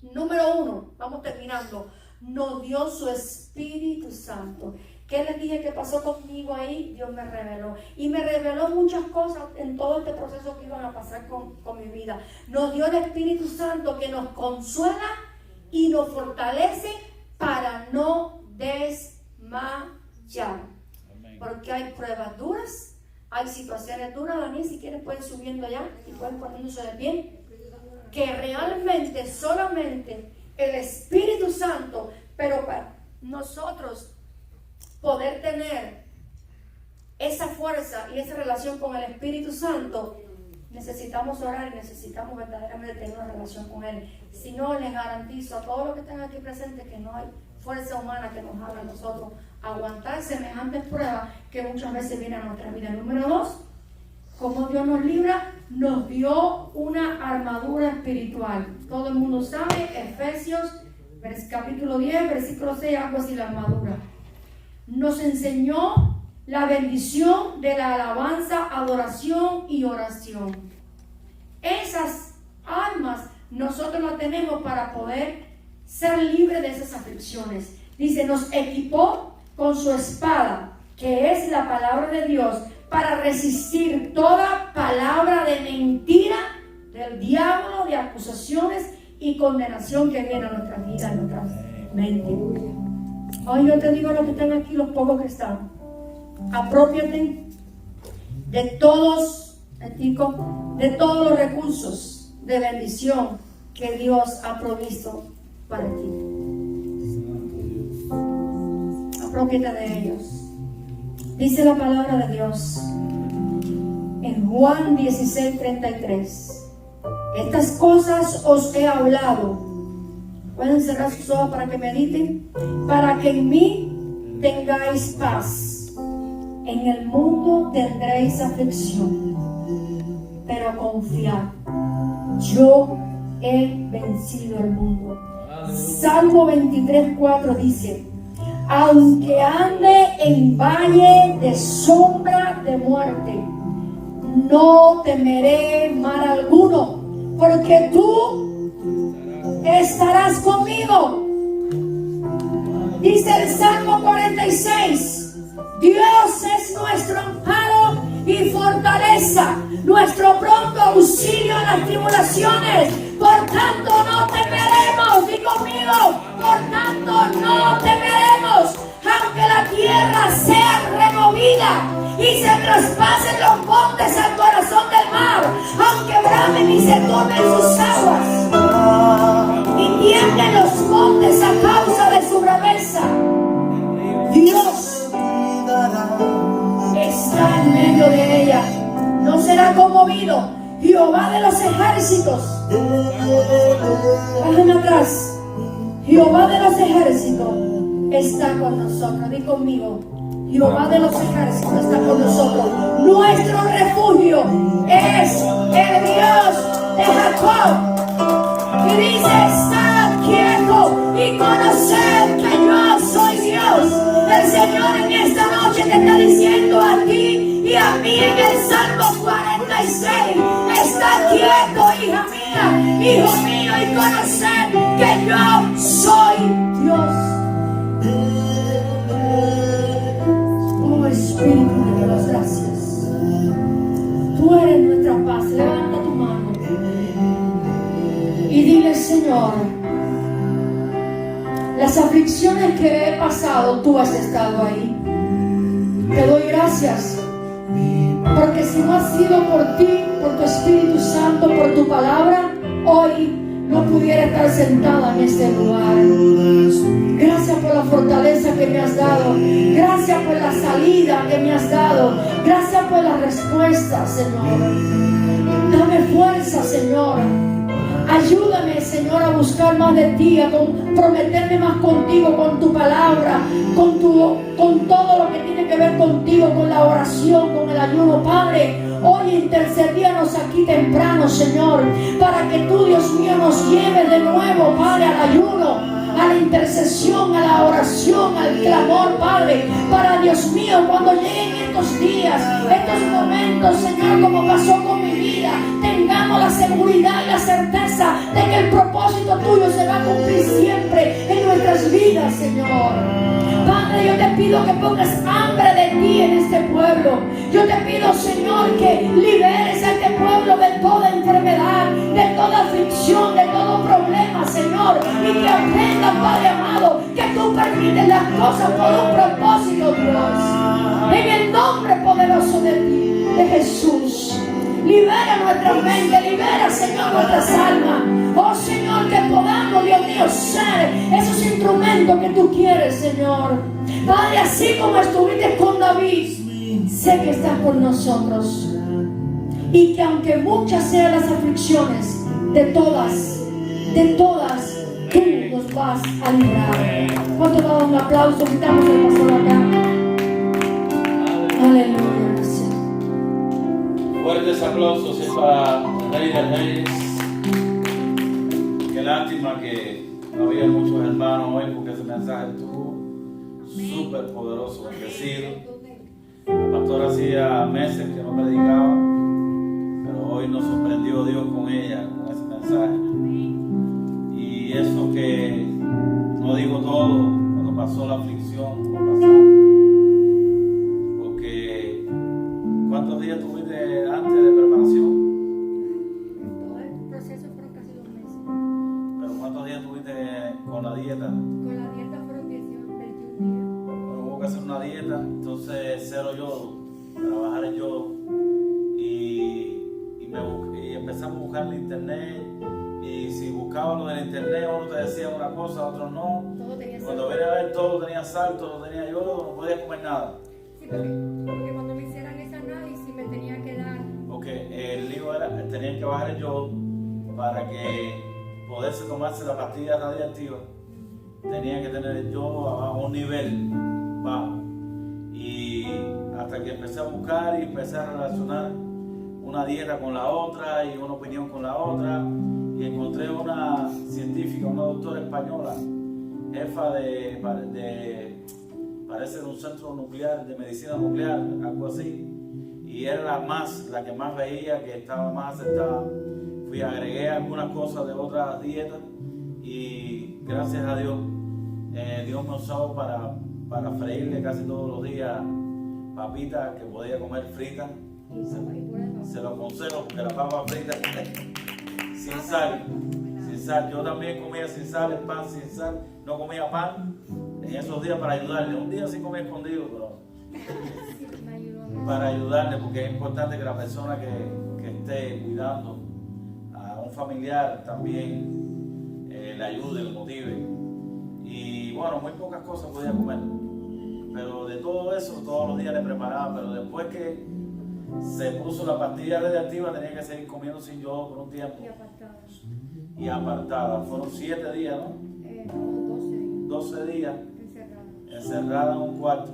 Número 1, vamos terminando. Nos dio su Espíritu Santo. ¿Qué les dije que pasó conmigo ahí? Dios me reveló. Y me reveló muchas cosas en todo este proceso que iban a pasar con mi vida. Nos dio el Espíritu Santo que nos consuela y nos fortalece para no desmayar. Amén. Porque hay pruebas duras, hay situaciones duras. Daniel, si quieres pueden subiendo allá y pueden poniéndose de pie. Que realmente solamente el Espíritu Santo, pero para nosotros poder tener esa fuerza y esa relación con el Espíritu Santo, necesitamos orar y necesitamos verdaderamente tener una relación con Él. Si no, les garantizo a todos los que están aquí presentes que no hay fuerza humana que nos haga a nosotros aguantar semejantes pruebas que muchas veces vienen a nuestra vida. Número 2, como Dios nos libra, nos dio una armadura espiritual. Todo el mundo sabe, Efesios capítulo 10, versículo 6, algo así, la armadura. Nos enseñó la bendición de la alabanza, adoración y oración. Esas armas nosotros las tenemos para poder ser libres de esas aflicciones. Dice, nos equipó con su espada, que es la palabra de Dios, para resistir toda palabra de mentira del diablo, de acusaciones y condenación que viene a nuestra vida, a nuestra mente. Hoy yo te digo lo que están aquí, los pocos que están. Aprópiate de todos, de todos los recursos de bendición que Dios ha provisto para ti. Aprópiate de ellos. Dice la palabra de Dios en Juan 16:33. Estas cosas os he hablado. Pueden cerrar sus ojos para que mediten. Para que en mí tengáis paz. En el mundo tendréis aflicción. Pero confiad. Yo he vencido el mundo. Salmo 23:4 dice: aunque ande en valle de sombra de muerte, no temeré mal alguno, porque tú estarás conmigo. Dice el Salmo 46: Dios es nuestro amparo y fortaleza, nuestro pronto auxilio en las tribulaciones. Por tanto no temeremos, di conmigo, por tanto no temeremos, aunque la tierra sea removida y se traspasen los montes al corazón del mar, aunque bramen y se turben sus aguas y tiemblen los montes a causa de su braveza. Dios está en medio de ella, no será conmovido. Jehová de los ejércitos, bájame atrás. Jehová de los ejércitos está con nosotros. Di conmigo, Jehová de los ejércitos está con nosotros. Nuestro refugio es el Dios de Jacob. Y dice: estad quieto y conoced que yo soy Dios. El Señor en esta noche te está diciendo a ti y a mí en el Salmo 46: está quieto, hija mía, hijo mío, y conoced que yo soy Dios. Oh Espíritu de Dios, gracias. Tú eres nuestra paz. Levanta tu mano y dile: Señor, las aflicciones que he pasado, tú has estado ahí. Te doy gracias, porque si no ha sido por ti, por tu Espíritu Santo, por tu palabra, hoy no pudiera estar sentada en este lugar. Gracias por la fortaleza que me has dado. Gracias por la salida que me has dado. Gracias por la respuesta, Señor. Dame fuerza, Señor. Ayúdame, Señor, a buscar más de ti, a comprometerme más contigo, con tu palabra, con todo lo que tiene que ver contigo, con la oración, con el ayuno. Padre, hoy intercedíanos aquí temprano, Señor, para que tú, Dios mío, nos lleves de nuevo, Padre, al ayuno, a la intercesión, a la oración, al clamor, Padre, para Dios Dios mío, cuando lleguen estos días, estos momentos, Señor, como pasó con mi vida, tengamos la seguridad y la certeza de que el propósito tuyo se va a cumplir siempre en nuestras vidas, Señor. Padre, yo te pido que pongas hambre de ti en este pueblo. Yo te pido, Señor, que liberes a este pueblo de toda enfermedad, de toda aflicción, de todo problema, Señor, y que aprendan, Padre amado, que tú permites las cosas por un propósito, Dios. En el nombre poderoso de ti, de Jesús. Libera nuestra mente, libera, Señor, nuestras almas. Oh, Señor, que podamos, Dios mío, ser esos instrumentos que tú quieres, Señor. Padre, así como estuviste con David, sé que estás con nosotros. Y que aunque muchas sean las aflicciones, de todas, tú nos vas a librar. ¿Cuánto damos un aplauso? Quitamos el pastor acá. Aleluya. Fuertes aplausos para el Rey de Reyes. Qué lástima que no había muchos hermanos hoy porque ese mensaje estuvo súper poderoso, bendecido. La pastora hacía meses que no predicaba, pero hoy nos sorprendió Dios con ella, con ese mensaje. Y eso que no digo todo, cuando pasó la aflicción, lo pasamos. Porque ¿cuántos días tuviste antes de preparación? Todo el proceso fueron casi 2 meses. ¿Pero cuántos días tuviste con la dieta? Con la dieta fueron 21 días. Bueno, hubo que hacer una dieta, entonces 0 yodo, para bajar el yodo. Y empezamos a buscar en internet. Y si buscabas lo del internet, uno te decía una cosa, otro no. Todo tenía sal. Cuando venía a ver, todo tenía sal, todo tenía yodo, no podías comer nada. Sí, porque cuando me hicieran ese análisis me tenía que dar. Porque el lío era, tenían que bajar el yodo para que poderse tomarse la pastilla radiactiva. Tenía que tener el yodo a un nivel bajo. Y hasta que empecé a buscar y empecé a relacionar una dieta con la otra y una opinión con la otra, y encontré una científica, una doctora española, jefa parece de un centro nuclear, de medicina nuclear, algo así, y era la que más veía, que estaba más aceptada. Agregué algunas cosas de otras dietas y gracias a Dios, Dios me usó para freírle casi todos los días papitas que podía comer fritas. Se lo aconsejo porque la papa frita sin sal. Yo también comía sin sal, el pan sin sal. No comía pan en esos días para ayudarle. Un día sí comía escondido, pero para ayudarle, porque es importante que la persona que esté cuidando a un familiar también le ayude, le motive. Y bueno, muy pocas cosas podía comer, pero de todo eso todos los días le preparaba. Pero después que se puso la pastilla radiactiva, tenía que seguir comiendo sin yodo por un tiempo. Y apartada. Fueron 7 días, ¿no? 12 días. Encerrada en un cuarto.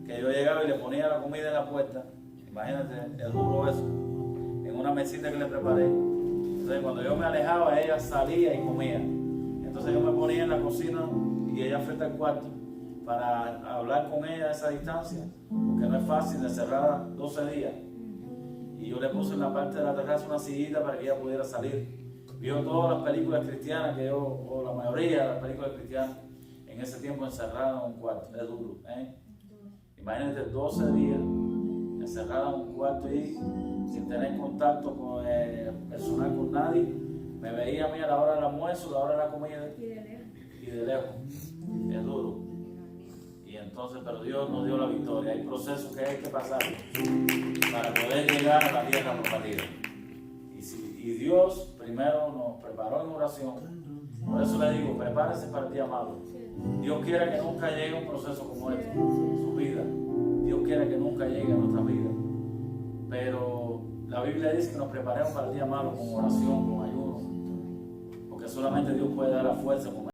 Que yo llegaba y le ponía la comida en la puerta. Imagínate, el duro eso. En una mesita que le preparé. Entonces cuando yo me alejaba, ella salía y comía. Entonces yo me ponía en la cocina y ella frente al cuarto para hablar con ella a esa distancia. Porque no es fácil, encerrada 12 días. Y yo le puse en la parte de la terraza una sillita para que ella pudiera salir. Vio todas las películas cristianas o la mayoría de las películas cristianas, en ese tiempo encerrada en un cuarto. Es duro, ¿eh? Imagínate 12 días encerrada en un cuarto y sin tener contacto con personal con nadie. Me veía a mí a la hora del almuerzo, a la hora de la comida y de lejos. Es duro. Y entonces, pero Dios nos dio la victoria. Hay procesos que hay que pasar para poder llegar a la tierra prometida. Y Dios primero nos preparó en oración. Por eso le digo, prepárese para el día malo. Dios quiere que nunca llegue un proceso como este en su vida. Dios quiere que nunca llegue a nuestra vida. Pero la Biblia dice que nos preparemos para el día malo con oración, con ayuno. Porque solamente Dios puede dar la fuerza.